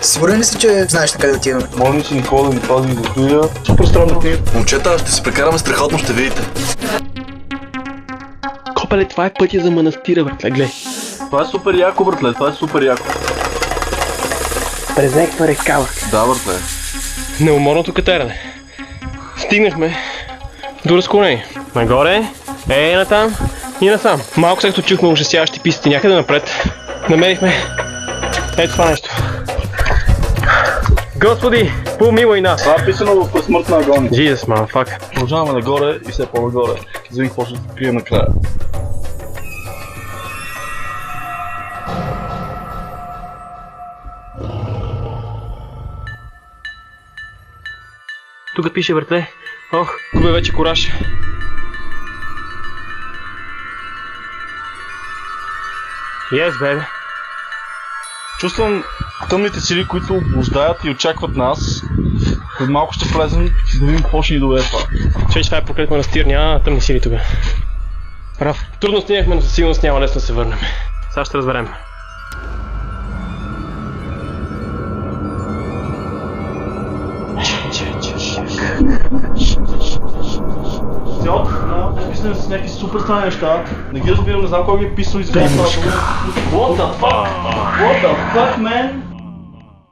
Сигурен ли си, че знаеш къде да отиваме? Моля си, Никола, да ми пази и готвия. Супер странна книга. Момчета, ще се прекараме страхотно, ще видите. Копеле, това е пътя за манастира, братле, гледай. Това е супер яко, братле, това е супер яко. През някаква река, братле. Да, братле. Неуморното катерене. Стигнахме до разклонение. Нагоре, натам и насам. Малко след като чухме ужасяващи писати някъде напред, намерихме ето това нещо. Господи, помилуй нас! Това е писано в Пресмъртна агония. Jesus, motherfucker. Продължаваме нагоре и все по-нагоре. За да какво ще открием накрая. Тук пише, братле. Ох, губя вече кураж. Yes, baby. Чувствам тъмните сили, които блуждаят и очакват нас. След малко ще влезем да видим какво ще ни доведе това. Че това е проклет манастир, няма тъмни сили тук. Прав. Трудно стигнахме, но със сигурност няма лесно да се върнем. Сега ще разберем. Мисля с някакви супер странни неща. Не ги разбирам, не знам кой ги е писал и за какво става. What the fuck? What the fuck, man?